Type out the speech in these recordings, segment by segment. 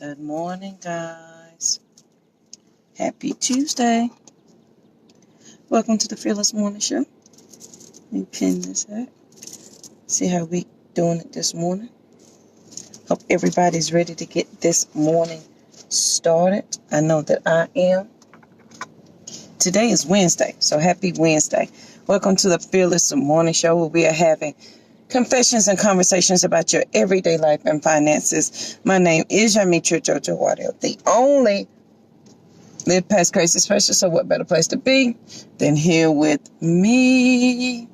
Good morning, guys. Happy Tuesday. Welcome to the Fearless Morning Show. Let me pin this up. See how we doing it this morning. Hope everybody's ready to get this morning started. I know that I am. Today is Wednesday, so happy Wednesday. Welcome to the Fearless Morning Show, where we are having confessions and conversations about your everyday life and finances. My name is Yamitra Jojo Waddell, the only Live Past Crazy Special. So what better place to be than here with me?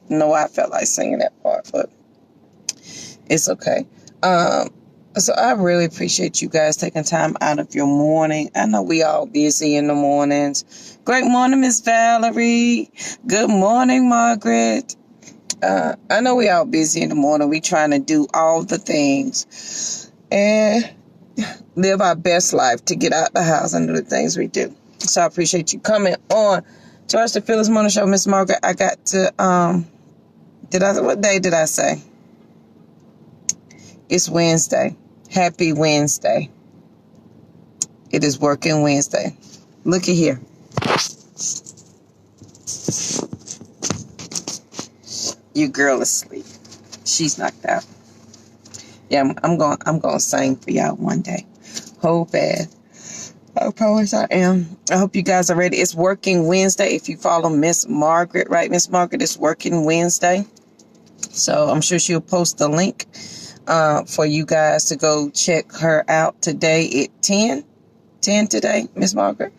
No, I felt like singing that part, but it's okay. So I really appreciate you guys taking time out of your morning. I know we all busy in the mornings. Great morning, Miss Valerie. Good morning, Margaret. I know we all busy in the morning. We trying to do all the things and live our best life to get out the house and do the things we do. So I appreciate you coming on to watch the Fearless Morning Show, Miss Margaret. I got to, what day did I say? It's Wednesday. Happy Wednesday. It is working Wednesday. Looky here. Your girl is asleep. She's knocked out. Yeah, I'm going to sing for y'all one day. Hope bad. I promise I am. I hope you guys are ready. It's working Wednesday. If you follow Miss Margaret, right? Miss Margaret is working Wednesday. So I'm sure she'll post the link for you guys to go check her out today at 10 today, Miss Margaret.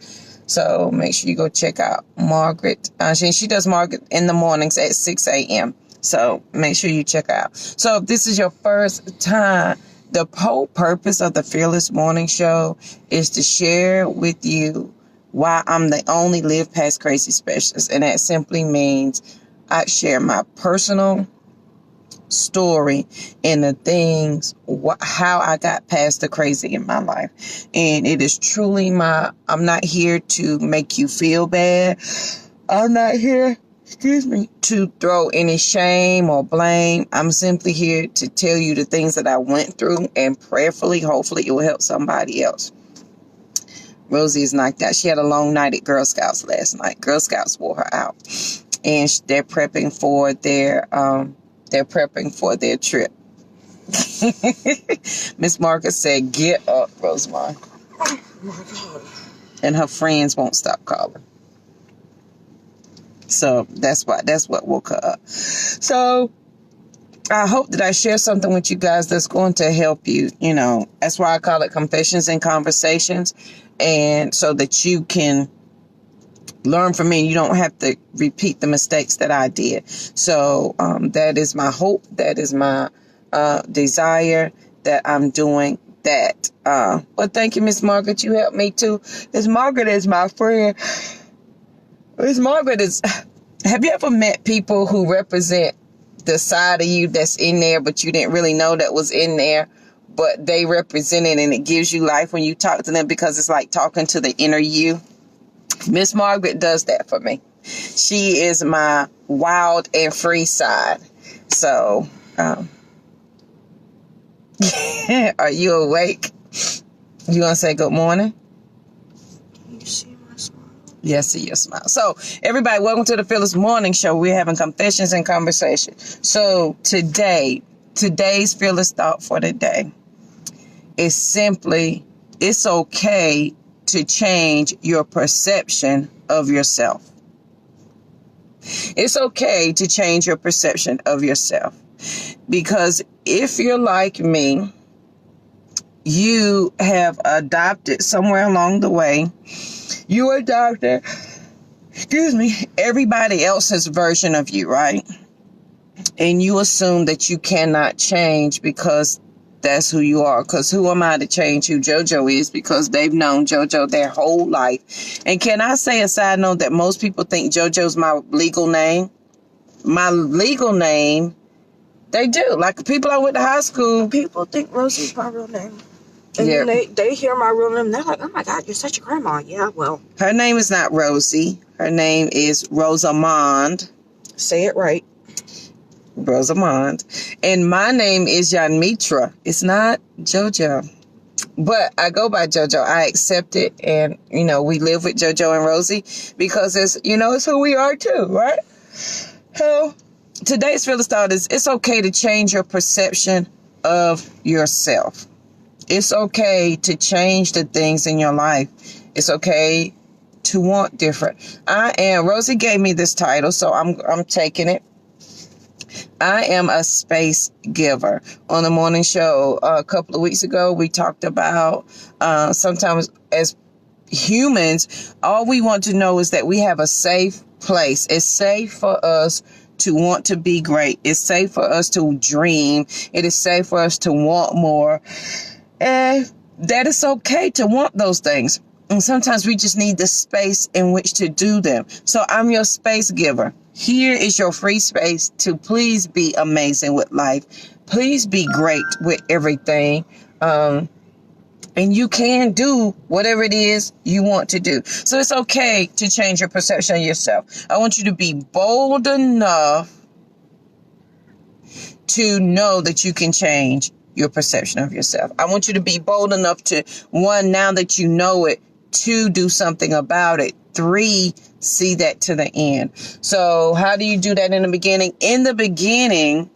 So make sure you go check out Margaret. She does Margaret in the mornings at 6 a.m. So make sure you check out. So if this is your first time, the whole purpose of the Fearless Morning Show is to share with you why I'm the only Live Past Crazy Specialist. And that simply means I share my personal story and the things, how I got past the crazy in my life. And it is truly I'm not here to make you feel bad. I'm not here, to throw any shame or blame. I'm simply here to tell you the things that I went through, and prayerfully, hopefully it will help somebody else. Rosie is knocked out. She had a long night at Girl Scouts last night. Girl Scouts wore her out, and they're prepping for their trip. Miss Marcus said, "Get up, Rosemont." Oh my God. And her friends won't stop calling. So that's what woke her up. So I hope that I share something with you guys that's going to help you. You know, that's why I call it Confessions and Conversations. And so that you can learn from me. You don't have to repeat the mistakes that I did. So that is my hope. That is my desire, that I'm doing that. Well, thank you, Miss Margaret. You helped me too. Miss Margaret is my friend. Miss Margaret is... Have you ever met people who represent the side of you that's in there, but you didn't really know that was in there, but they represent it, and it gives you life when you talk to them, because it's like talking to the inner you? Miss Margaret does that for me. She is my wild and free side. So, are you awake? You want to say good morning? Can you see my smile? Yes, see your smile. So, everybody, welcome to the Fearless Morning Show. We're having confessions and conversation. So, today's fearless thought for the day is simply, it's okay to change your perception of yourself. It's okay to change your perception of yourself. Because if you're like me, you have adopted somewhere along the way, you adopted, everybody else's version of you, right? And you assume that you cannot change because that's who you are. Because who am I to change who JoJo is? Because they've known JoJo their whole life. And can I say a side note that most people think JoJo's my legal name? My legal name, they do. Like people I went to high school. People think Rosie's my real name. And then they hear my real name, they're like, oh my God, you're such a grandma. Yeah, well. Her name is not Rosie. Her name is Rosamond. Say it right. Rosamond. And my name is Yamitra. It's not JoJo. But I go by JoJo. I accept it. And, you know, we live with JoJo and Rosie because it's, you know, it's who we are too, right? So today's Fearless Thought is it's okay to change your perception of yourself. It's okay to change the things in your life. It's okay to want different. Rosie gave me this title, so I'm taking it. I am a space giver. On the morning show a couple of weeks ago, we talked about sometimes as humans, all we want to know is that we have a safe place. It's safe for us to want to be great. It's safe for us to dream. It is safe for us to want more. And that it's okay to want those things. And sometimes we just need the space in which to do them. So I'm your space giver. Here is your free space to please be amazing with life. Please be great with everything. And you can do whatever it is you want to do. So it's okay to change your perception of yourself. I want you to be bold enough to know that you can change your perception of yourself. I want you to be bold enough to, 1, now that you know it, 2, do something about it, 3, see that to the end. So how do you do that in the beginning? In the beginning,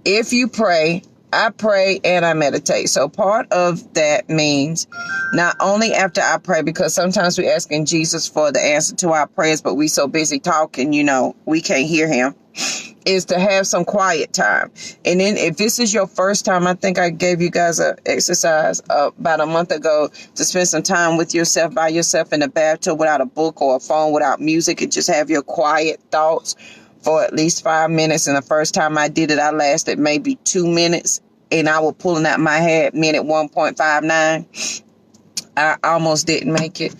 if you pray, I pray and I meditate. So part of that means not only after I pray, because sometimes we're asking Jesus for the answer to our prayers, but we so busy talking, you know, we can't hear him, is to have some quiet time. And then if this is your first time, I think I gave you guys an exercise about a month ago to spend some time with yourself, by yourself in the bathtub without a book or a phone, without music, and just have your quiet thoughts for at least 5 minutes. And the first time I did it, I lasted maybe 2 minutes and I was pulling out my head, minute 1.59. I almost didn't make it.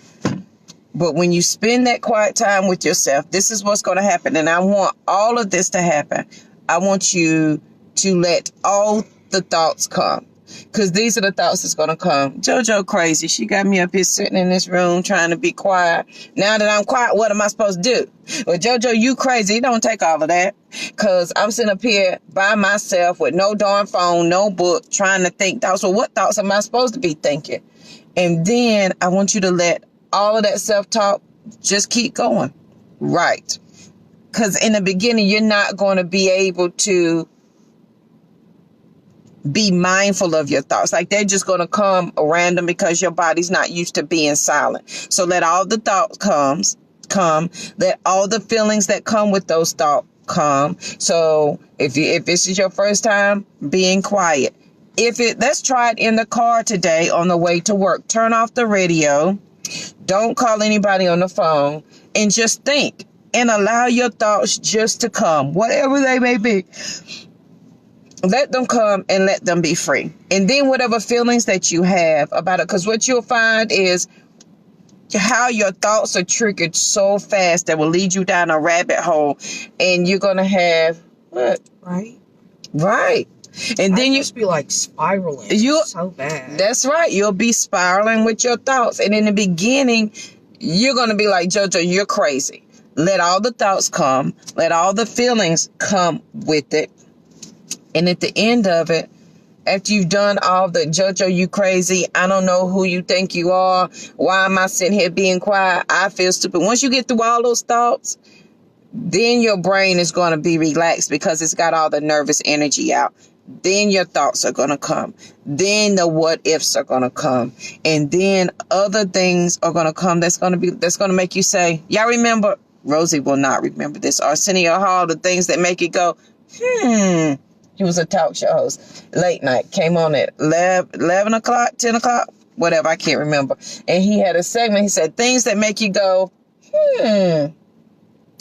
But when you spend that quiet time with yourself, this is what's going to happen. And I want all of this to happen. I want you to let all the thoughts come. Because these are the thoughts that's going to come. JoJo crazy. She got me up here sitting in this room trying to be quiet. Now that I'm quiet, what am I supposed to do? Well, JoJo, you crazy. It don't take all of that. Because I'm sitting up here by myself with no darn phone, no book, trying to think thoughts. Well, what thoughts am I supposed to be thinking? And then I want you to let all of that self-talk just keep going. Right. Because in the beginning, you're not going to be able to be mindful of your thoughts. Like they're just going to come random because your body's not used to being silent. So let all the thoughts come. Let all the feelings that come with those thoughts come. So if this is your first time being quiet, let's try it in the car today on the way to work. Turn off the radio. Don't call anybody on the phone and just think and allow your thoughts just to come, whatever they may be. Let them come and let them be free. And then whatever feelings that you have about it, because what you'll find is how your thoughts are triggered so fast that will lead you down a rabbit hole, and you're going to have what? Right. And then you just be like spiraling so bad. That's right. You'll be spiraling with your thoughts. And in the beginning, you're going to be like, JoJo, you're crazy. Let all the thoughts come. Let all the feelings come with it. And at the end of it, after you've done all the JoJo, you crazy, I don't know who you think you are. Why am I sitting here being quiet? I feel stupid. Once you get through all those thoughts, then your brain is going to be relaxed because it's got all the nervous energy out. Then your thoughts are going to come. Then the what ifs are going to come. And then other things are going to come that's going to make you say, y'all remember? Rosie will not remember this. Arsenio Hall, the things that make you go, He was a talk show host, late night, came on at 11 o'clock, 10 o'clock, whatever, I can't remember. And he had a segment, he said, things that make you go,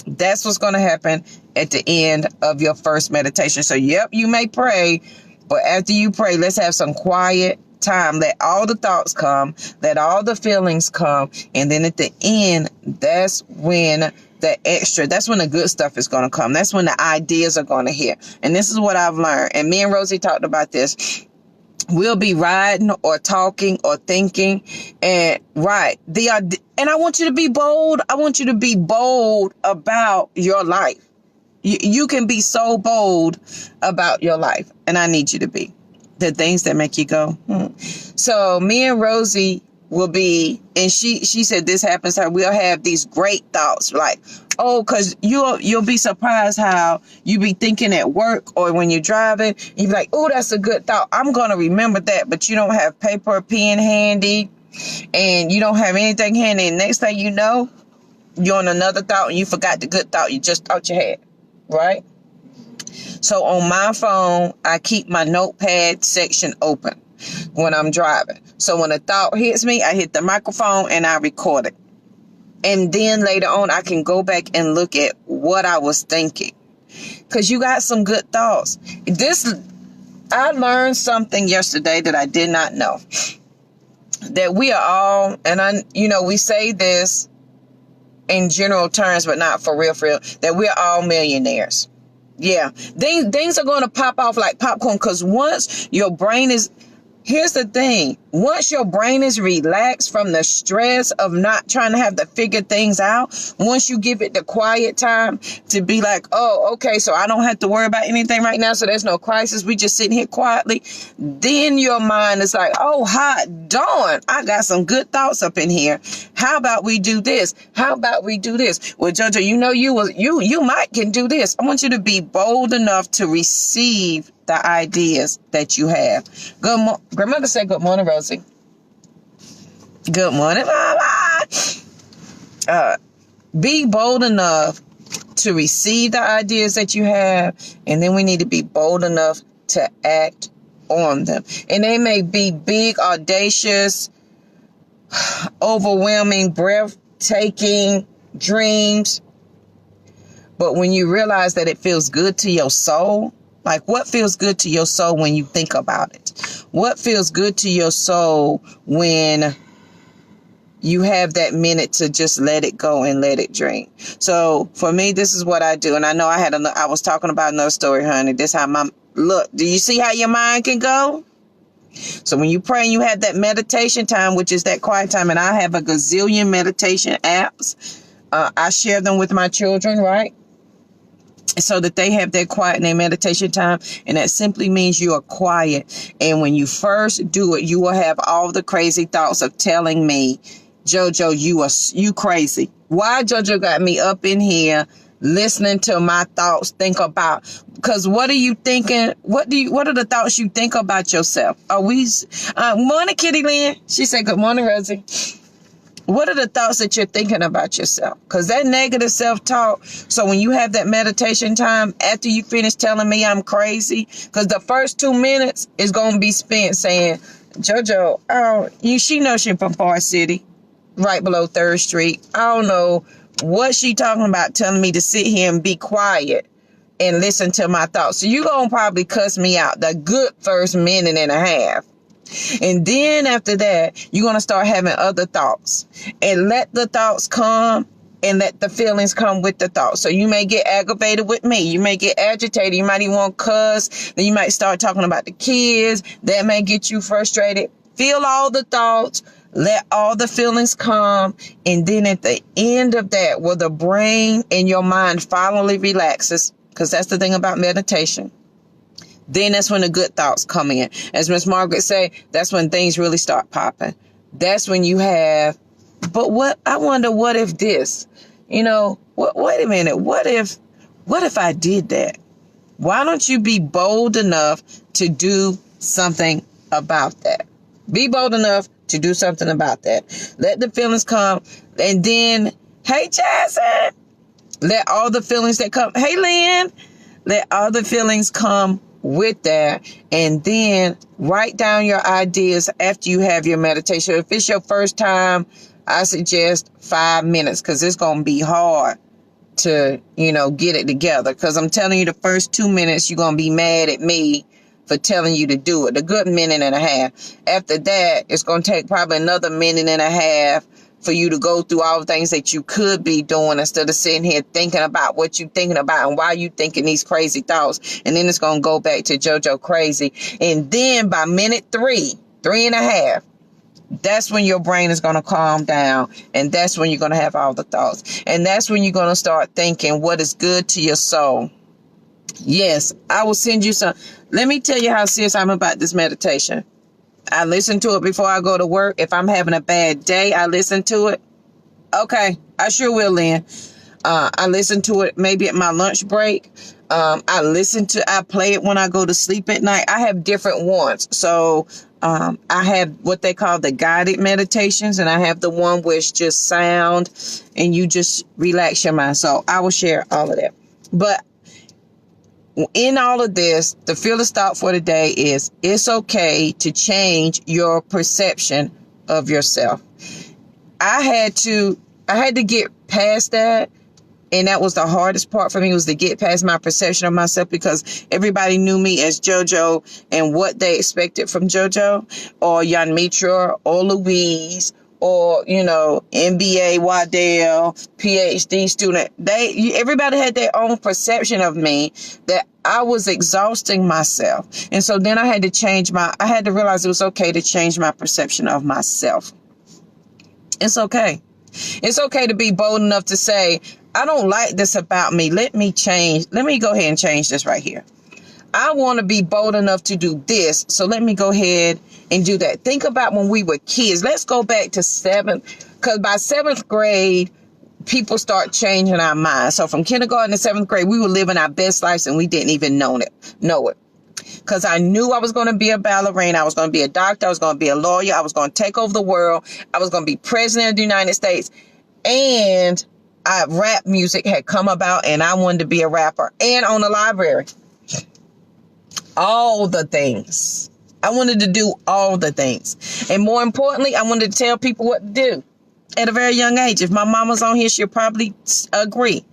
That's what's going to happen at the end of your first meditation. So, yep, you may pray, but after you pray, let's have some quiet time. Let all the thoughts come, let all the feelings come, and then at the end, that's when that's when the good stuff is going to come. That's when the ideas are going to hit. And this is what I've learned. And me and Rosie talked about this. We'll be riding or talking or thinking and and I want you to be bold. I want you to be bold about your life. You can be so bold about your life, and I need you to be. The things that make you go, So me and Rosie will be, and she said this happens to her, we'll have these great thoughts like, oh, because you'll be surprised how you be thinking at work or when you're driving, you be like, oh, that's a good thought, I'm going to remember that, but you don't have paper or pen handy, and you don't have anything handy, and next thing you know, you're on another thought, and you forgot the good thought you just thought you had, right? So on my phone, I keep my notepad section open when I'm driving. So when a thought hits me, I hit the microphone and I record it. And then later on, I can go back and look at what I was thinking. Because you got some good thoughts. I learned something yesterday that I did not know. That we are all, and we say this in general terms, but not for real, that we're all millionaires. Yeah, things are going to pop off like popcorn, because once your brain is, here's the thing, once your brain is relaxed from the stress of not trying to have to figure things out, once you give it the quiet time to be like, oh, okay, so I don't have to worry about anything right now, so there's no crisis, we just sitting here quietly, then your mind is like, oh, hot darn, I got some good thoughts up in here. How about we do this? How about we do this? Well, JoJo, you might can do this. I want you to be bold enough to receive the ideas that you have. Grandmother said, good morning, Rosie. Good morning, Mama. Be bold enough to receive the ideas that you have, and then we need to be bold enough to act on them. And they may be big, audacious, overwhelming, breathtaking dreams, but when you realize that it feels good to your soul, like what feels good to your soul when you think about it? What feels good to your soul when you have that minute to just let it go and let it dream? So for me, this is what I do. And I know I was talking about another story, honey. This how look, do you see how your mind can go? So when you pray and you have that meditation time, which is that quiet time, and I have a gazillion meditation apps. I share them with my children, right? So that they have their quiet and their meditation time. And that simply means you are quiet. And when you first do it, you will have all the crazy thoughts of telling me, JoJo, you crazy. Why JoJo got me up in here listening to my thoughts think about? Because what are you thinking? What are the thoughts you think about yourself? Morning, Kitty Lynn. She said, good morning, Rosie. What are the thoughts that you're thinking about yourself? Because that negative self-talk. So when you have that meditation time, after you finish telling me I'm crazy, because the first 2 minutes is going to be spent saying, JoJo, she knows she's from Forest City, right below 3rd Street. I don't know what she talking about telling me to sit here and be quiet and listen to my thoughts. So you're going to probably cuss me out the good first minute and a half. And then after that, you're going to start having other thoughts. And let the thoughts come and let the feelings come with the thoughts. So you may get aggravated with me. You may get agitated. You might even want to cuss. Then you might start talking about the kids. That may get you frustrated. Feel all the thoughts. Let all the feelings come. And then at the end of that, where the brain and your mind finally relaxes, because that's the thing about meditation, then that's when the good thoughts come in. As Miss Margaret say, that's when things really start popping. That's when you have, I wonder, what if this? Wait a minute. What if I did that? Why don't you be bold enough to do something about that? Be bold enough to do something about that. Let the feelings come. And then, hey, Jason, let all the feelings that come. Hey, Lynn, let all the feelings come with that, and then write down your ideas after you have your meditation. If it's your first time, I suggest 5 minutes, because it's going to be hard to, get it together. Because I'm telling you, the first 2 minutes, you're going to be mad at me for telling you to do it. A good minute and a half. After that, it's going to take probably another minute and a half for you to go through all the things that you could be doing instead of sitting here thinking about what you're thinking about and why you thinking these crazy thoughts. And then it's going to go back to JoJo crazy. And then by minute 3.5, that's when your brain is going to calm down. And that's when you're going to have all the thoughts. And that's when you're going to start thinking what is good to your soul. Yes, I will send you some. Let me tell you how serious I'm about this meditation. I listen to it before I go to work. If I'm having a bad day, I listen to it. Okay, I sure will, Lynn. I listen to it maybe at my lunch break. I play it when I go to sleep at night. I have different ones. So I have what they call the guided meditations, and I have the one where it's just sound and you just relax your mind. So I will share all of that. But in all of this, the fearless thought for today is it's okay to change your perception of yourself. I had to get past that. And that was the hardest part for me, was to get past my perception of myself, because everybody knew me as JoJo and what they expected from JoJo or Jan Mitra or Louise or, MBA Waddell, PhD student. Everybody had their own perception of me that I was exhausting myself. And so then I had to realize it was okay to change my perception of myself. It's okay. It's okay to be bold enough to say, I don't like this about me. Let me go ahead and change this right here. I want to be bold enough to do this. So let me go ahead and do that. Think about when we were kids. Let's go back to 7th, because by 7th grade, people start changing our minds. So from kindergarten to 7th grade, we were living our best lives and we didn't even know it. Because I knew I was going to be a ballerina. I was going to be a doctor. I was going to be a lawyer. I was going to take over the world. I was going to be president of the United States. And rap music had come about and I wanted to be a rapper and own a library. All the things. I wanted to do all the things. And more importantly, I wanted to tell people what to do at a very young age. If my mama's on here, she'll probably agree.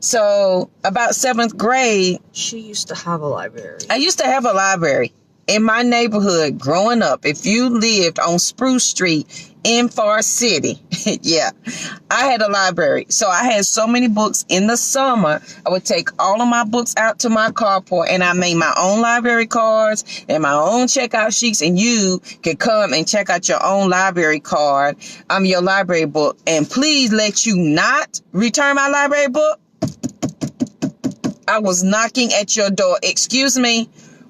So about 7th grade, she used to have a library. I used to have a library in my neighborhood growing up. If you lived on Spruce Street in Forest City, yeah, I had a library. So I had so many books. In the summer, I would take all of my books out to my carport and I made my own library cards and my own checkout sheets. And you could come and check out your own library card. Your library book. And please let you not return my library book. I was knocking at your door. Excuse me.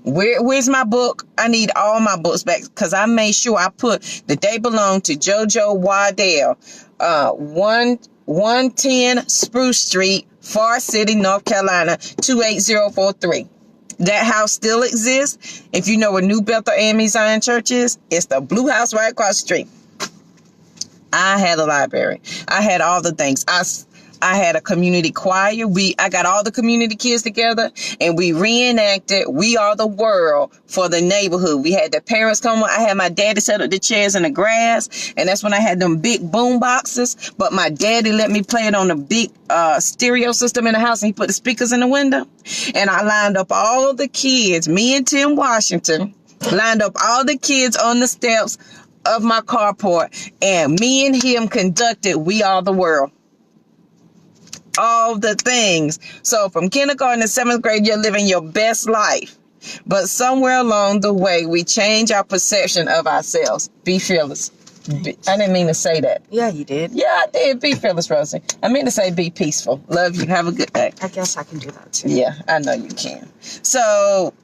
Where's my book? I need all my books back, because I made sure I put that they belong to JoJo Waddell, 110 Spruce Street, Forest City, North Carolina, 28043. That house still exists. If you know where New Bethel AME Zion Church is, it's the blue house right across the street. I had a library. I had all the things. I had a community choir. I got all the community kids together and we reenacted We Are the World for the neighborhood. We had the parents come. I had my daddy set up the chairs in the grass, and that's when I had them big boom boxes. But my daddy let me play it on the big stereo system in the house, and he put the speakers in the window. And I lined up all the kids, me and Tim Washington, lined up all the kids on the steps of my carport, and me and him conducted We Are the World. All the things. So from kindergarten to 7th grade, you're living your best life. But somewhere along the way, we change our perception of ourselves. Be fearless. I didn't mean to say that. Yeah, you did. Yeah, I did. Be fearless, Rosie. I meant to say be peaceful. Love you. Have a good day. I guess I can do that too. Yeah, I know you can. So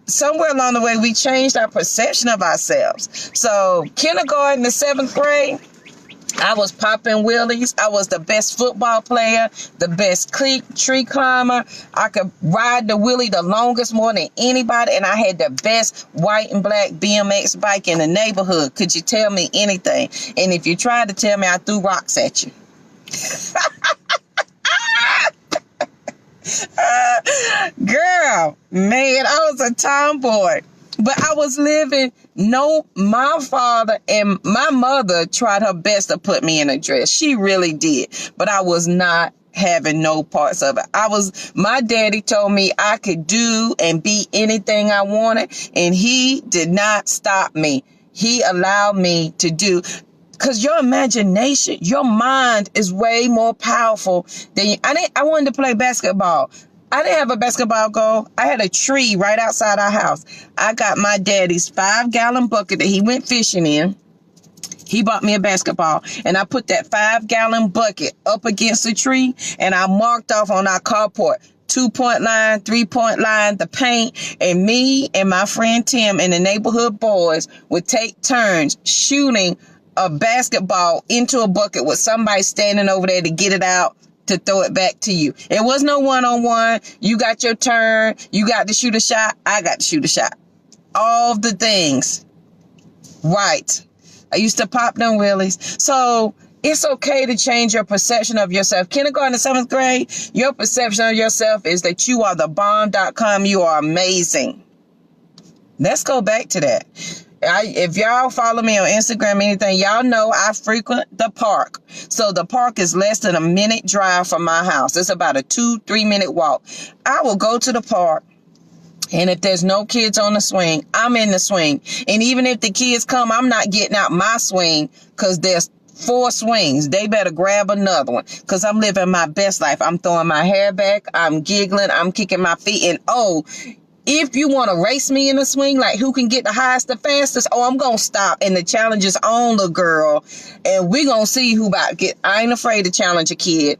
somewhere along the way, we changed our perception of ourselves. So kindergarten to 7th grade, I was popping wheelies. I was the best football player, the best tree climber. I could ride the wheelie the longest, more than anybody. And I had the best white and black BMX bike in the neighborhood. Could you tell me anything? And if you tried to tell me, I threw rocks at you. Girl, man, I was a tomboy. But I was living, my father and my mother tried her best to put me in a dress. She really did. But I was not having no parts of it. My daddy told me I could do and be anything I wanted. And he did not stop me. He allowed me to do. Because your imagination, your mind is way more powerful than I wanted to play basketball. I didn't have a basketball goal. I had a tree right outside our house. I got my daddy's 5-gallon bucket that he went fishing in. He bought me a basketball, and I put that 5-gallon bucket up against the tree, and I marked off on our carport, 2-point line, 3-point line, the paint, and me and my friend Tim and the neighborhood boys would take turns shooting a basketball into a bucket with somebody standing over there to get it out to throw it back to you. It was no one-on-one. You got your turn. You got to shoot a shot. I got to shoot a shot. All the things. Right. I used to pop them wheelies. So it's okay to change your perception of yourself. Kindergarten to 7th grade, your perception of yourself is that you are the bomb.com. You are amazing. Let's go back to that. If y'all follow me on Instagram, anything, y'all know I frequent the park. So the park is less than a minute drive from my house. It's about a 2-3 minute walk. I will go to the park. And if there's no kids on the swing, I'm in the swing. And even if the kids come, I'm not getting out my swing because there's 4 swings. They better grab another one because I'm living my best life. I'm throwing my hair back. I'm giggling. I'm kicking my feet. And if you want to race me in the swing, like who can get the highest, the fastest, I'm going to stop. And the challenge is on, the girl. And we're going to see who about to get. I ain't afraid to challenge a kid.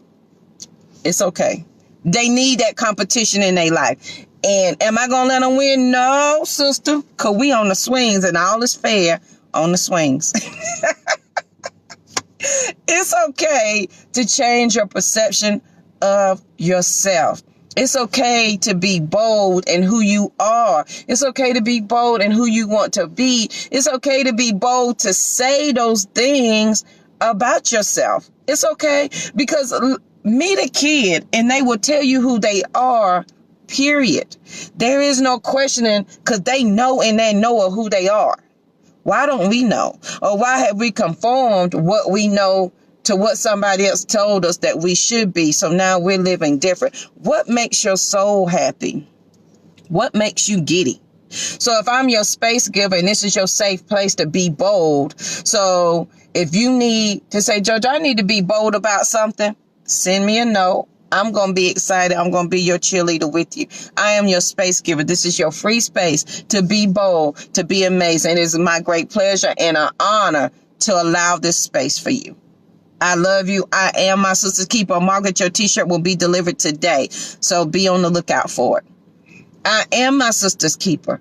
It's okay. They need that competition in their life. And am I going to let them win? No, sister. Because we on the swings and all is fair on the swings. It's okay to change your perception of yourself. It's okay to be bold in who you are. It's okay to be bold in who you want to be. It's okay to be bold to say those things about yourself. It's okay because meet a kid and they will tell you who they are, period. There is no questioning because they know and they know of who they are. Why don't we know? Or why have we conformed what we know to what somebody else told us that we should be? So now we're living different. What makes your soul happy? What makes you giddy? So if I'm your space giver and this is your safe place to be bold. So if you need to say, George, I need to be bold about something, send me a note. I'm going to be excited. I'm going to be your cheerleader with you. I am your space giver. This is your free space to be bold, to be amazing. It is my great pleasure and an honor to allow this space for you. I love you. I am my sister's keeper. Margaret, your t-shirt will be delivered today. So be on the lookout for it. I am my sister's keeper.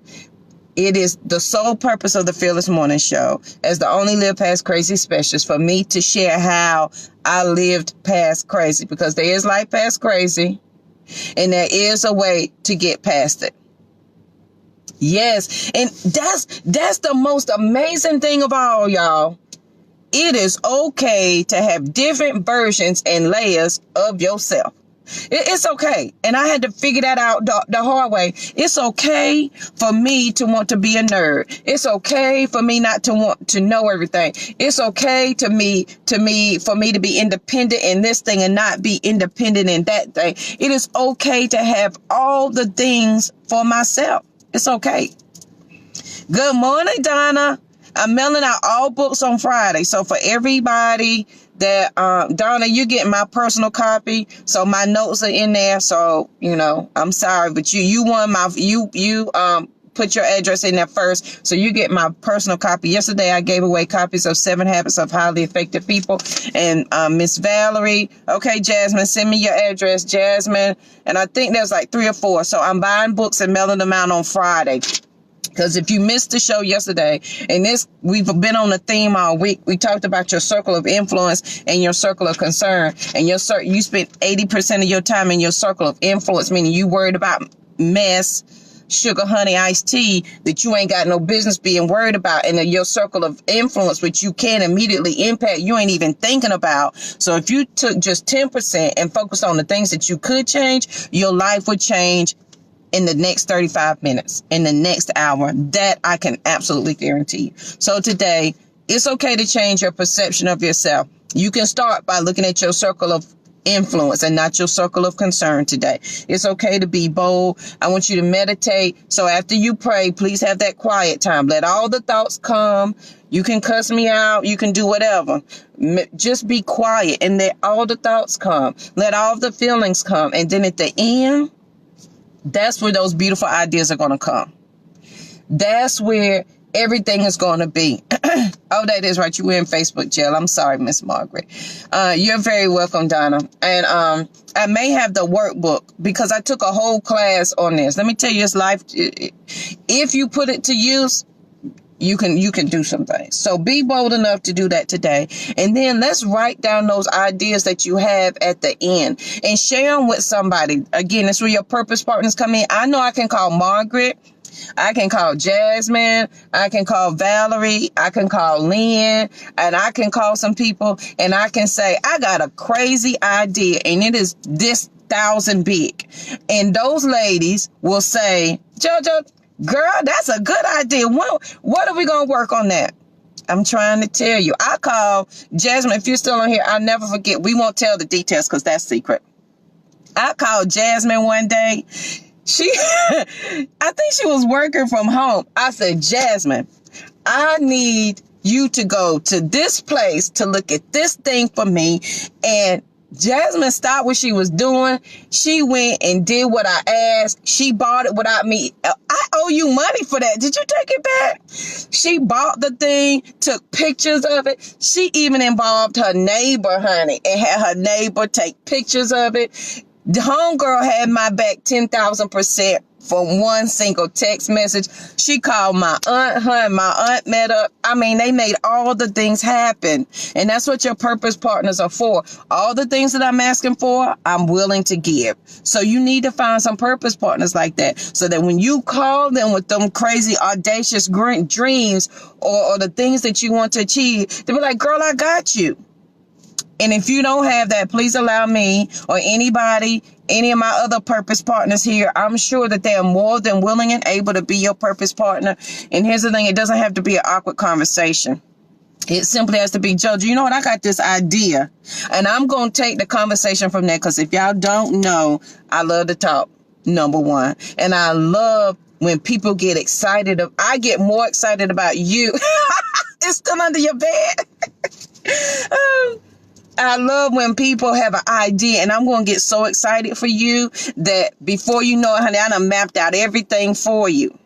It is the sole purpose of the Fearless Morning Show as the only Live Past Crazy specialist for me to share how I lived past crazy, because there is life past crazy and there is a way to get past it. Yes. And that's the most amazing thing of all, y'all. It is okay to have different versions and layers of yourself. It's okay. And I had to figure that out the hard way. It's okay for me to want to be a nerd. It's okay for me not to want to know everything. It's okay for me to be independent in this thing and not be independent in that thing. It is okay to have all the things for myself. It's okay. Good morning, Donna. I'm mailing out all books on Friday. So for everybody that, Donna, you get my personal copy. So my notes are in there. So, I'm sorry, but you put your address in there first. So you get my personal copy. Yesterday, I gave away copies of 7 Habits of Highly Effective People. And, Miss Valerie. Okay, Jasmine, send me your address, Jasmine. And I think there's like 3 or 4. So I'm buying books and mailing them out on Friday. Because if you missed the show yesterday, and we've been on the theme all week, we talked about your circle of influence and your circle of concern. And you spent 80% of your time in your circle of influence, meaning you worried about mess, sugar, honey, iced tea that you ain't got no business being worried about. And your circle of influence, which you can immediately impact, you ain't even thinking about. So if you took just 10% and focused on the things that you could change, your life would change in the next 35 minutes, in the next hour. That I can absolutely guarantee you. So today, it's okay to change your perception of yourself. You can start by looking at your circle of influence and not your circle of concern today. It's okay to be bold. I want you to meditate. So after you pray, please have that quiet time. Let all the thoughts come. You can cuss me out. You can do whatever. Just be quiet and let all the thoughts come. Let all the feelings come. And then at the end, that's where those beautiful ideas are going to come. That's where everything is going to be. Oh, that is right. You were in Facebook jail. I'm sorry, Miss Margaret. You're very welcome, Donna. And I may have the workbook because I took a whole class on this. Let me tell you, it's life. If you put it to use, you can do some things. So be bold enough to do that today. And then let's write down those ideas that you have at the end and share them with somebody. Again, that's where your purpose partners come in. I know I can call Margaret. I can call Jasmine, I can call Valerie, I can call Lynn, and I can call some people and I can say, I got a crazy idea and it is this 1,000 big. And those ladies will say, JoJo, girl, that's a good idea. What are we going to work on that? I'm trying to tell you. I call Jasmine. If you're still on here, I'll never forget. We won't tell the details because that's secret. I called Jasmine one day. I think she was working from home. I said, Jasmine, I need you to go to this place to look at this thing for me. And Jasmine stopped what she was doing. She went and did what I asked. She bought it without me. I owe you money for that. Did you take it back? She bought the thing, took pictures of it. She even involved her neighbor, honey, and had her neighbor take pictures of it. The homegirl had my back 10,000% from one single text message. She called my aunt, her and my aunt met up. I mean, they made all the things happen. And that's what your purpose partners are for. All the things that I'm asking for, I'm willing to give. So you need to find some purpose partners like that so that when you call them with them crazy, audacious dreams or the things that you want to achieve, they'll be like, girl, I got you. And if you don't have that, please allow me or anybody, any of my other purpose partners here, I'm sure that they are more than willing and able to be your purpose partner. And here's the thing, it doesn't have to be an awkward conversation. It simply has to be, JoJo, you know what? I got this idea. And I'm going to take the conversation from there because if y'all don't know, I love to talk, number one. And I love when people get excited. I get more excited about you. It's still under your bed. I love when people have an idea, and I'm going to get so excited for you that before you know it, honey, I done mapped out everything for you.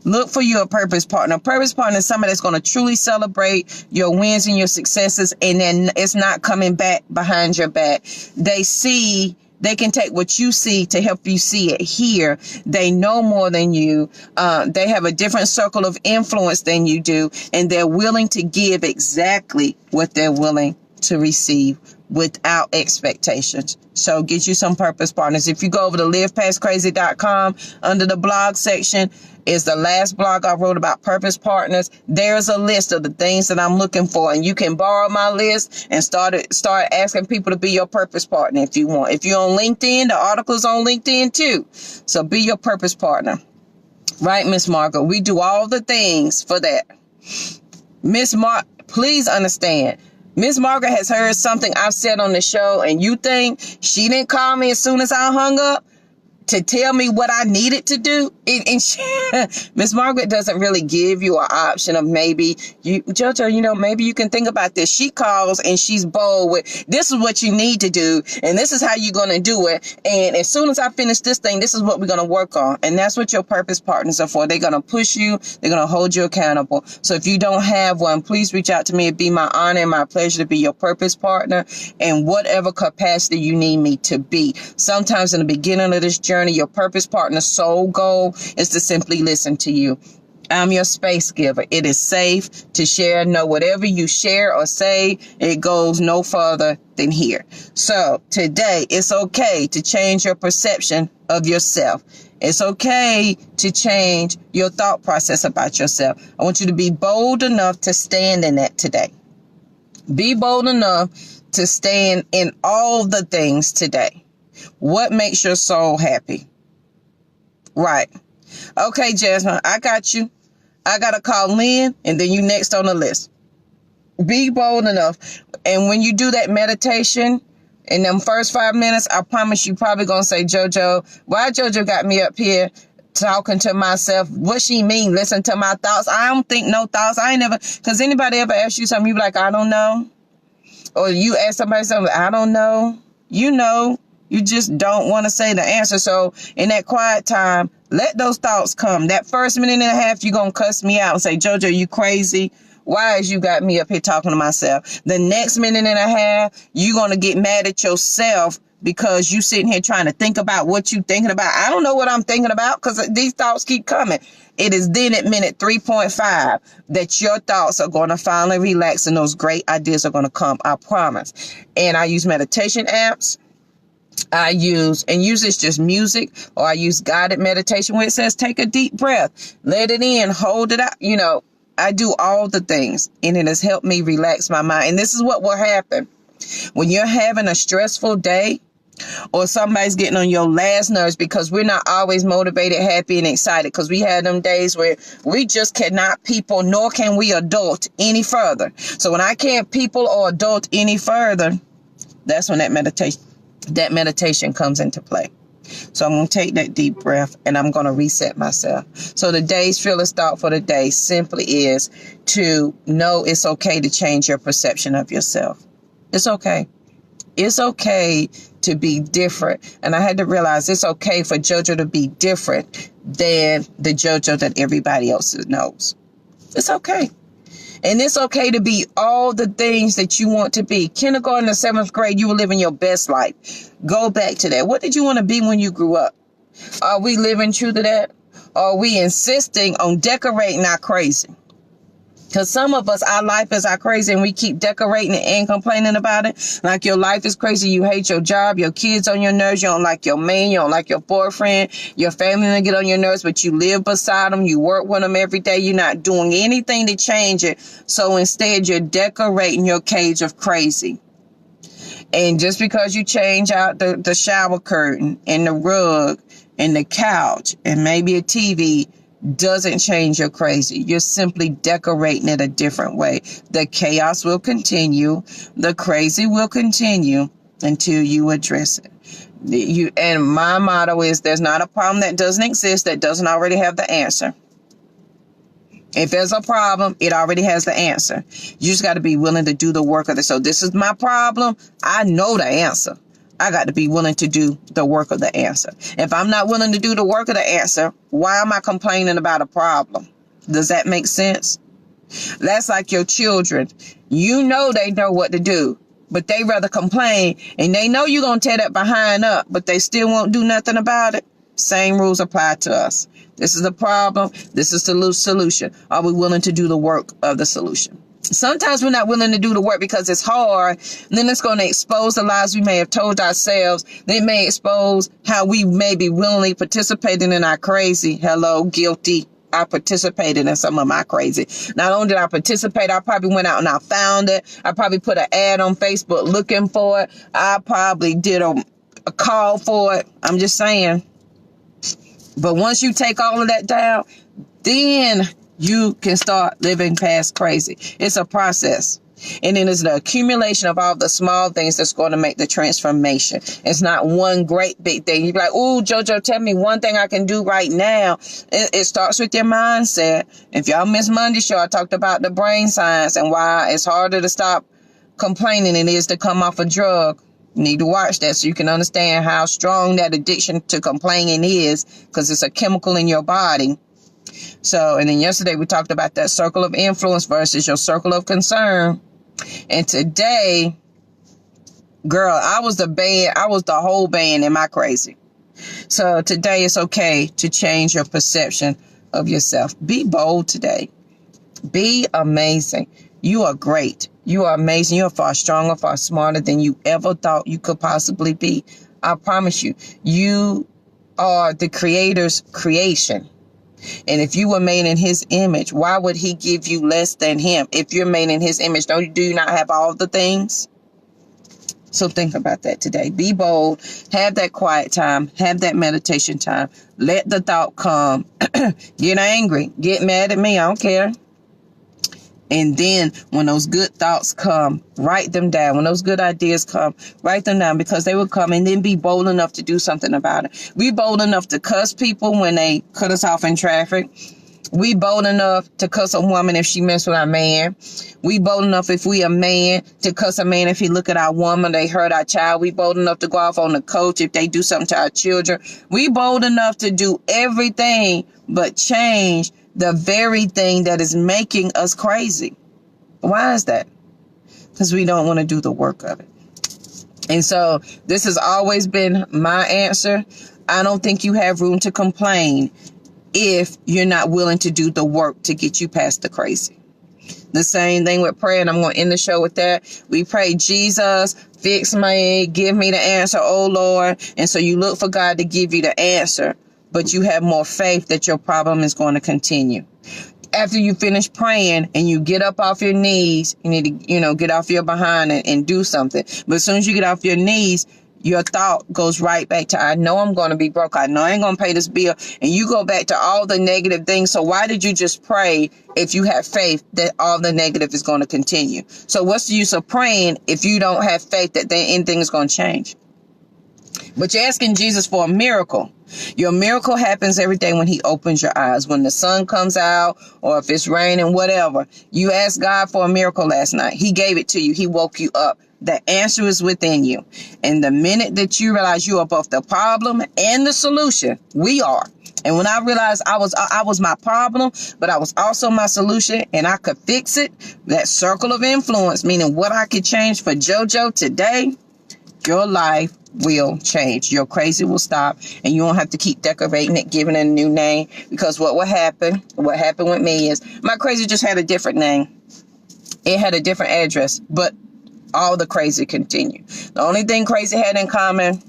Look for you a purpose partner. A purpose partner is somebody that's going to truly celebrate your wins and your successes, and then it's not coming back behind your back. They can take what you see to help you see it here. They know more than you. They have a different circle of influence than you do, and they're willing to give exactly what they're willing to receive without expectations. So get you some purpose partners. If you go over to livepastcrazy.com, under the blog section is the last blog I wrote about purpose partners. There's a list of the things that I'm looking for, and you can borrow my list and start asking people to be your purpose partner if you want. If you're on LinkedIn, the article's on LinkedIn too. So be your purpose partner. Right, Miss Margaret? We do all the things for that. Miss please understand. Miss Margaret has heard something I've said on the show, and you think she didn't call me as soon as I hung up to tell me what I needed to do? Miss Margaret doesn't really give you an option of maybe, JoJo, maybe you can think about this. She calls and she's bold with, this is what you need to do, and this is how you're going to do it. And as soon as I finish this thing, this is what we're going to work on. And that's what your purpose partners are for. They're going to push you. They're going to hold you accountable. So if you don't have one, please reach out to me. It'd be my honor and my pleasure to be your purpose partner in whatever capacity you need me to be. Sometimes in the beginning of this journey, your purpose partner's sole goal is to simply listen to you. I'm your space giver. It is safe to share. Know whatever you share or say, it goes no further than here. So today, it's okay to change your perception of yourself. It's okay to change your thought process about yourself. I want you to be bold enough to stand in that today. Be bold enough to stand in all the things today. What makes your soul happy? Right. Okay, Jasmine, I got you. I got to call Lynn, and then you next on the list. Be bold enough. And when you do that meditation, in them first 5 minutes, I promise you probably going to say, JoJo, why JoJo got me up here talking to myself? What she mean? Listen to my thoughts. I don't think no thoughts. I ain't never, because anybody ever ask you something, you be like, I don't know. Or you ask somebody something, I don't know. You know. You just don't want to say the answer. So in that quiet time, let those thoughts come. That first minute and a half, you're going to cuss me out and say, JoJo, you crazy? Why is you got me up here talking to myself? The next minute and a half, you're going to get mad at yourself because you sitting here trying to think about what you thinking about. I don't know what I'm thinking about because these thoughts keep coming. It is then at minute 3.5 that your thoughts are going to finally relax and those great ideas are going to come. I promise. And I use meditation apps. I use it's just music, or I use guided meditation where it says take a deep breath, let it in, hold it out. I do all the things, and it has helped me relax my mind. And this is what will happen when you're having a stressful day or somebody's getting on your last nerves, because we're not always motivated, happy, and excited, because we had them days where we just cannot people, nor can we adult any further. So when I can't people or adult any further, that's when that meditation comes into play. So I'm going to take that deep breath and I'm going to reset myself. So today's fearless thought for the day simply is to know it's okay to change your perception of yourself. It's okay. It's okay to be different. And I had to realize it's okay for JoJo to be different than the JoJo that everybody else knows. It's okay. And it's okay to be all the things that you want to be. Kindergarten to 7th grade, you were living your best life. Go back to that. What did you want to be when you grew up? Are we living true to that? Or are we insisting on decorating our crazy? Because some of us, our life is our crazy, and we keep decorating it and complaining about it. Like your life is crazy. You hate your job. Your kids on your nerves. You don't like your man. You don't like your boyfriend. Your family will get on your nerves, but you live beside them. You work with them every day. You're not doing anything to change it. So instead, you're decorating your cage of crazy. And just because you change out the shower curtain and the rug and the couch and maybe a TV doesn't change your crazy. You're simply decorating it a different way. The chaos will continue. The crazy will continue until you address it. And my motto is there's not a problem that doesn't exist that doesn't already have the answer. If there's a problem, it already has the answer. You just got to be willing to do the work of it. So this is my problem. I know the answer. I got to be willing to do the work of the answer. If I'm not willing to do the work of the answer, why am I complaining about a problem? Does that make sense? That's like your children. You know they know what to do, but they rather complain, and they know you're going to tear that behind up, but they still won't do nothing about it. Same rules apply to us. This is the problem. This is the solution. Are we willing to do the work of the solution? Sometimes we're not willing to do the work because it's hard. And then it's going to expose the lies we may have told ourselves. They may expose how we may be willingly participating in our crazy. Hello, guilty. I participated in some of my crazy. Not only did I participate, I probably went out and I found it. I probably put an ad on Facebook looking for it. I probably did a call for it. I'm just saying. But once you take all of that down, then you can start living past crazy. It's a process. And then it's the accumulation of all the small things that's going to make the transformation. It's not one great big thing. You're like, oh, JoJo, tell me one thing I can do right now. It starts with your mindset. If y'all missed Monday's show, I talked about the brain science and why it's harder to stop complaining than it is to come off a drug. You need to watch that so you can understand how strong that addiction to complaining is, because it's a chemical in your body. So, and then yesterday we talked about that circle of influence versus your circle of concern. And today, girl, I was the whole band in my crazy. So today it's okay to change your perception of yourself. Be bold today. Be amazing. You are great. You are amazing. You are far stronger, far smarter than you ever thought you could possibly be. I promise you, you are the Creator's creation. And if you were made in his image, why would he give you less than him? If you're made in his image, do you not have all the things? So think about that today. Be bold. Have that quiet time. Have that meditation time. Let the thought come. Get angry. Get mad at me. I don't care. And then when those good thoughts come, write them down. When those good ideas come, write them down, because they will come, and then be bold enough to do something about it. Be bold enough to cuss people when they cut us off in traffic. We bold enough to cuss a woman if she mess with our man. We bold enough if we a man to cuss a man if he look at our woman, they hurt our child. We bold enough to go off on the coach if they do something to our children. We bold enough to do everything but change the very thing that is making us crazy. Why is that? Because we don't want to do the work of it. And so this has always been my answer. I don't think you have room to complain if you're not willing to do the work to get you past the crazy. The same thing with prayer, and I'm going to end the show with that. We pray, Jesus, fix me, give me the answer, oh Lord. And so you look for God to give you the answer, but you have more faith that your problem is going to continue. After you finish praying and you get up off your knees, you need to, get off your behind and do something. But as soon as you get off your knees, your thought goes right back to, I know I'm going to be broke. I know I ain't going to pay this bill. And you go back to all the negative things. So why did you just pray if you have faith that all the negative is going to continue? So what's the use of praying if you don't have faith that anything is going to change? But you're asking Jesus for a miracle. Your miracle happens every day when he opens your eyes. When the sun comes out or if it's raining, whatever. You asked God for a miracle last night. He gave it to you. He woke you up. The answer is within you. And the minute that you realize you are both the problem and the solution, we are. And when I realized I was my problem, but I was also my solution and I could fix it, that circle of influence, meaning what I could change for JoJo today, your life will change. Your crazy will stop and you won't have to keep decorating it, giving it a new name. Because what happened with me is my crazy just had a different name. It had a different address, but all the crazy continued. The only thing crazy had in common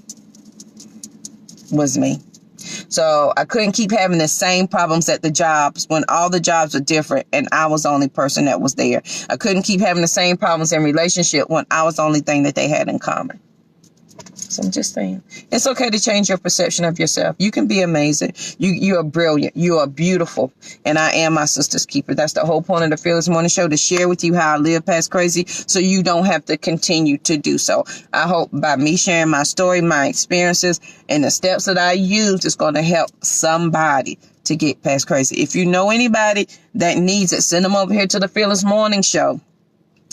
was me. So I couldn't keep having the same problems at the jobs when all the jobs were different and I was the only person that was there. I couldn't keep having the same problems in relationship when I was the only thing that they had in common. So I'm just saying, it's okay to change your perception of yourself. You can be amazing. You are brilliant. You are beautiful. And I am my sister's keeper. That's the whole point of the Fearless Morning Show, to share with you how I live past crazy so you don't have to continue to do so. I hope by me sharing my story, my experiences, and the steps that I use, it's going to help somebody to get past crazy. If you know anybody that needs it, send them over here to the Fearless Morning Show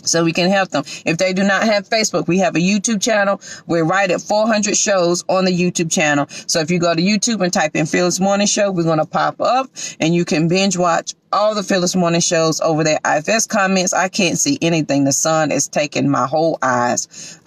so we can help them. If they do not have Facebook, we have a YouTube channel. We're right at 400 shows on the YouTube channel. So if you go to YouTube and type in Fearless Morning Show, we're going to pop up and you can binge watch all the Fearless Morning shows over there. IFS comments, I can't see anything. The sun is taking my whole eyes.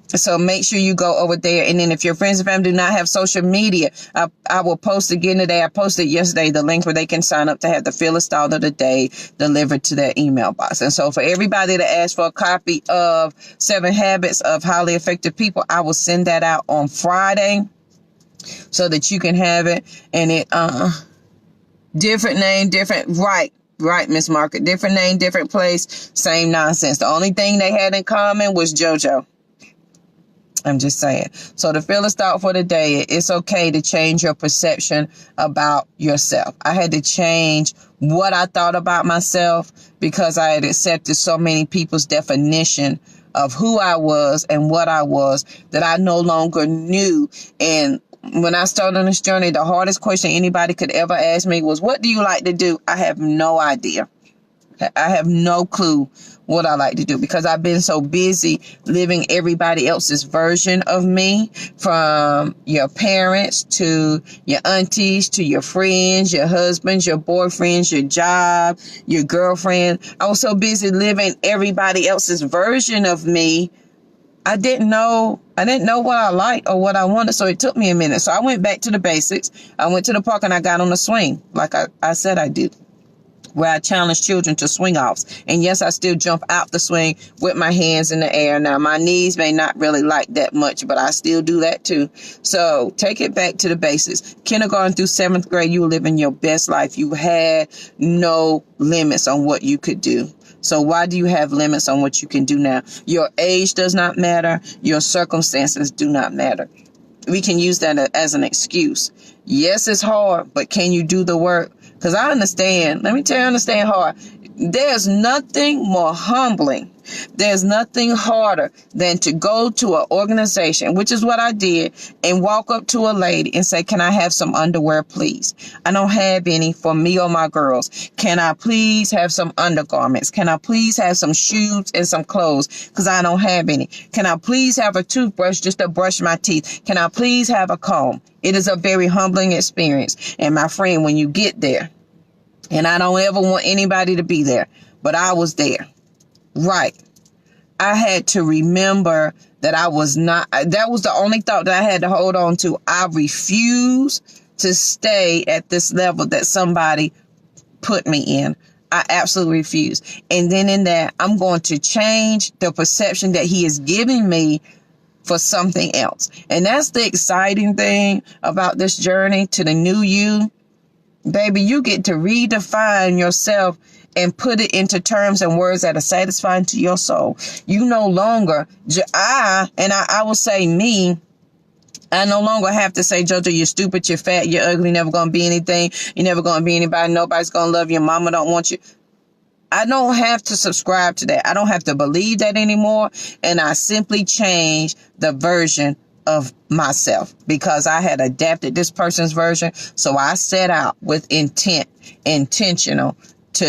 So make sure you go over there. And then if your friends and family do not have social media, I will post again today. I posted yesterday the link where they can sign up to have the Fearless Thought of the Day delivered to their email box. And so for everybody that asked for a copy of 7 Habits of Highly Effective People, I will send that out on Friday so that you can have it. And it, different name, different, right, Miss Margaret, different name, different place, same nonsense. The only thing they had in common was JoJo. I'm just saying. So the Fearless Thought for the day, it's okay to change your perception about yourself. I had to change what I thought about myself because I had accepted so many people's definition of who I was and what I was that I no longer knew. And when I started on this journey, the hardest question anybody could ever ask me was, what do you like to do? I have no idea. I have no clue what I like to do because I've been so busy living everybody else's version of me, from your parents to your aunties to your friends, your husbands, your boyfriends, your job, your girlfriend. I was so busy living everybody else's version of me. I didn't know what I liked or what I wanted. So it took me a minute. So I went back to the basics. I went to the park and I got on the swing like I said I do, where I challenge children to swing offs. And yes, I still jump out the swing with my hands in the air. Now, my knees may not really like that much, but I still do that too. So take it back to the basics. Kindergarten through 7th grade, you were living your best life. You had no limits on what you could do. So why do you have limits on what you can do now? Your age does not matter. Your circumstances do not matter. We can use that as an excuse. Yes, it's hard, but can you do the work? Because I understand. Let me tell you, I understand hard. There's nothing more humbling. There's nothing harder than to go to an organization, which is what I did, and walk up to a lady and say, can I have some underwear, please? I don't have any for me or my girls. Can I please have some undergarments? Can I please have some shoes and some clothes? Because I don't have any. Can I please have a toothbrush just to brush my teeth? Can I please have a comb? It is a very humbling experience. And my friend, when you get there, and I don't ever want anybody to be there, but I was there. Right. I had to remember that I was not, that was the only thought that I had to hold on to. I refuse to stay at this level that somebody put me in. I absolutely refuse. And then in that, I'm going to change the perception that he is giving me for something else. And that's the exciting thing about this journey to the new you. Baby, you get to redefine yourself and put it into terms and words that are satisfying to your soul. You no longer, I will say me, I no longer have to say, JoJo, you're stupid, you're fat, you're ugly, never going to be anything. You're never going to be anybody. Nobody's going to love you. Mama don't want you. I don't have to subscribe to that. I don't have to believe that anymore. And I simply change the version of myself because I had adapted this person's version. So I set out with intentional to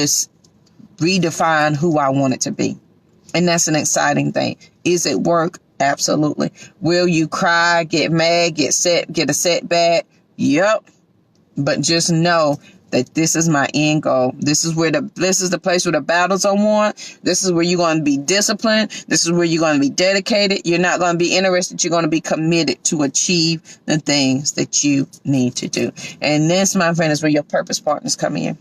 redefine who I wanted to be. And that's an exciting thing. Is it work? Absolutely. Will you cry, get mad, get a setback? Yep. But just know that this is my end goal. This is the place where the battles are won. This is where you're going to be disciplined. This is where you're going to be dedicated. You're not going to be interested. You're going to be committed to achieve the things that you need to do. And this, my friend, is where your purpose partners come in.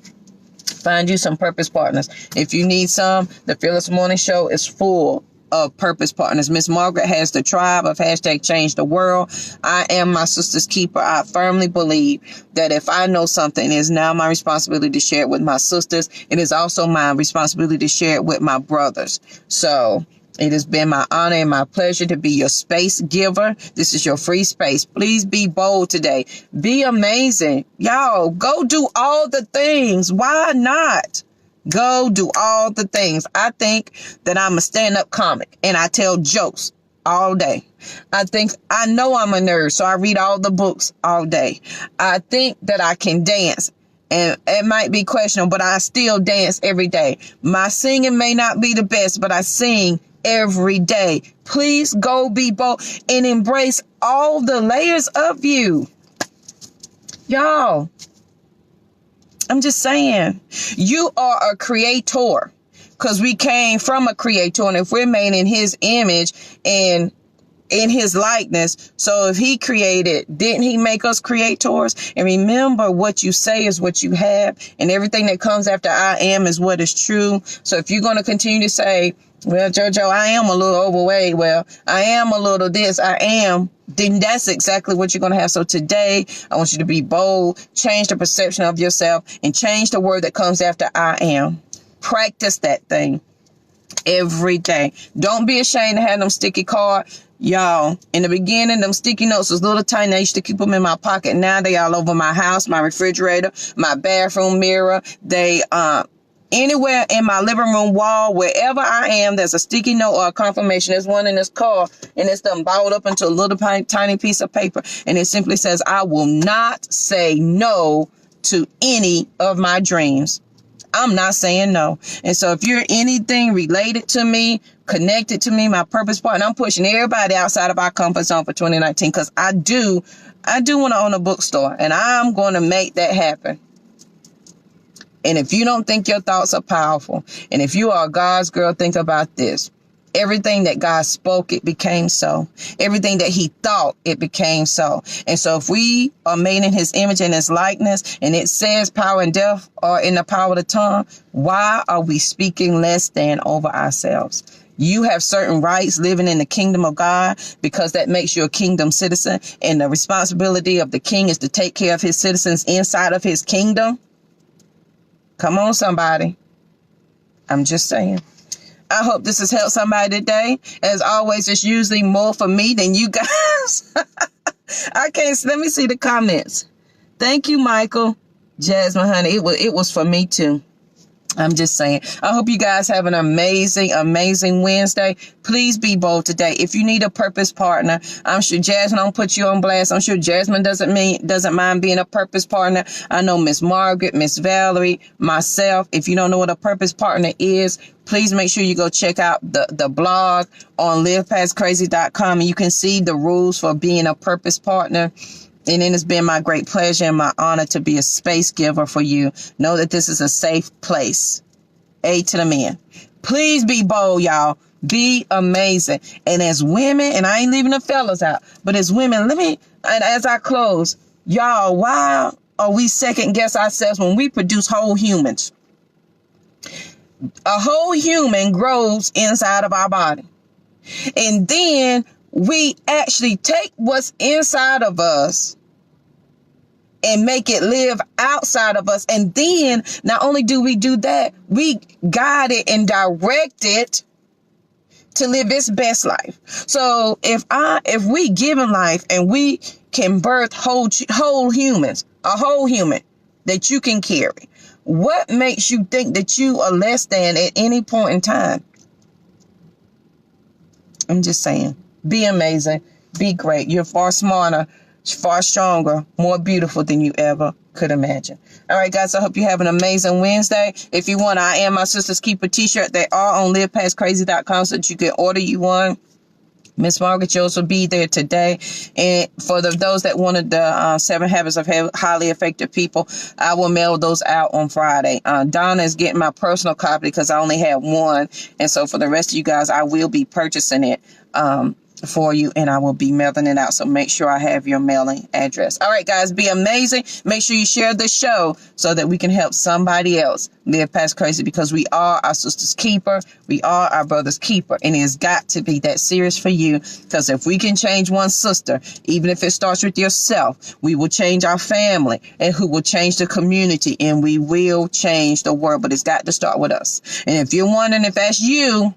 Find you some purpose partners. If you need some, the Fearless Morning Show is full of purpose partners. Miss Margaret has the tribe of #Change the World. I am my sister's keeper. I firmly believe that if I know something, it is now my responsibility to share it with my sisters. It is also my responsibility to share it with my brothers. So it has been my honor and my pleasure to be your space giver. This is your free space. Please be bold today. Be amazing. Y'all, go do all the things. Why not? Go do all the things. I think that I'm a stand-up comic and I tell jokes all day. I know I'm a nerd, so I read all the books all day. I think that I can dance. And it might be questionable, but I still dance every day. My singing may not be the best, but I sing every day. Please go be bold and embrace all the layers of you. Y'all, I'm just saying, you are a creator because we came from a creator. And if we're made in his image and in his likeness, so if he created, didn't he make us creators? And remember, what you say is what you have, and everything that comes after I am is what is true. So if you're going to continue to say, well, JoJo, I am a little overweight, well, I am a little this, I am, then that's exactly what you're going to have. So today, I want you to be bold, change the perception of yourself, and change the word that comes after I am. Practice that thing every day. Don't be ashamed to have them sticky cards. Y'all, in the beginning, them sticky notes was little tiny. I used to keep them in my pocket. Now they all over my house, my refrigerator, my bathroom mirror. They, anywhere in my living room wall, wherever I am, there's a sticky note or a confirmation. There's one in this car, and it's done balled up into a little tiny piece of paper. And it simply says, I will not say no to any of my dreams. I'm not saying no. And so if you're anything related to me, connected to me, my purpose partner, I'm pushing everybody outside of our comfort zone for 2019 because I do want to own a bookstore, and I'm going to make that happen. And if you don't think your thoughts are powerful, and if you are a God's girl, think about this. Everything that God spoke, it became so. Everything that he thought, it became so. And so if we are made in his image and his likeness, and it says power and death are in the power of the tongue, why are we speaking less than over ourselves? You have certain rights living in the kingdom of God because that makes you a kingdom citizen. And the responsibility of the king is to take care of his citizens inside of his kingdom. Come on, somebody. I'm just saying. I hope this has helped somebody today. As always, it's usually more for me than you guys. Let me see the comments. Thank you, Michael. Jasmine, honey, it was for me too. I'm just saying. I hope you guys have an amazing, amazing Wednesday. Please be bold today. If you need a purpose partner, I'm sure Jasmine don't put you on blast. I'm sure Jasmine doesn't mind being a purpose partner. I know Miss Margaret, Miss Valerie, myself. If you don't know what a purpose partner is, please make sure you go check out the blog on livepastcrazy.com, and you can see the rules for being a purpose partner. And it has been my great pleasure and my honor to be a space giver for you. Know that this is a safe place. A to the men. Please be bold, y'all. Be amazing. And as women, and I ain't leaving the fellas out, but as women, and as I close, y'all, why are we second guess ourselves when we produce whole humans? A whole human grows inside of our body. And then we actually take what's inside of us and make it live outside of us. And then not only do we do that, we guide it and direct it to live its best life. So if we give in life and we can birth whole humans, a whole human that you can carry, what makes you think that you are less than at any point in time? I'm just saying. Be amazing. Be great. You're far smarter, far stronger, more beautiful than you ever could imagine. All right, guys, I hope you have an amazing Wednesday. If you want, I Am My Sister's Keeper t-shirt. They are on livepastcrazy.com so that you can order you one. Miss Margaret Jones will be there today. And for those that wanted the 7 Habits of Highly Effective People, I will mail those out on Friday. Donna is getting my personal copy because I only have one. And so for the rest of you guys, I will be purchasing it for you, and I will be mailing it out. So make sure I have your mailing address. All right, guys, be amazing. Make sure you share the show so that we can help somebody else live past crazy, because we are our sister's keeper. We are our brother's keeper. And it has got to be that serious for you, because if we can change one sister, even if it starts with yourself, we will change our family, and who will change the community, and we will change the world. But it's got to start with us. And if you're wondering if that's you,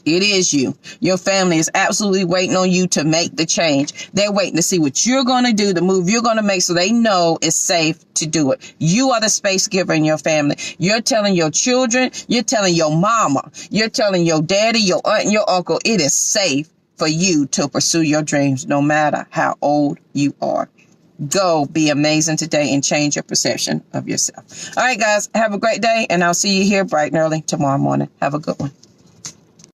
it is you. Your family is absolutely waiting on you to make the change. They're waiting to see what you're going to do, the move you're going to make, so they know it's safe to do it. You are the space giver in your family. You're telling your children, you're telling your mama, you're telling your daddy, your aunt, and your uncle, it is safe for you to pursue your dreams no matter how old you are. Go be amazing today and change your perception of yourself. All right, guys, have a great day, and I'll see you here bright and early tomorrow morning. Have a good one.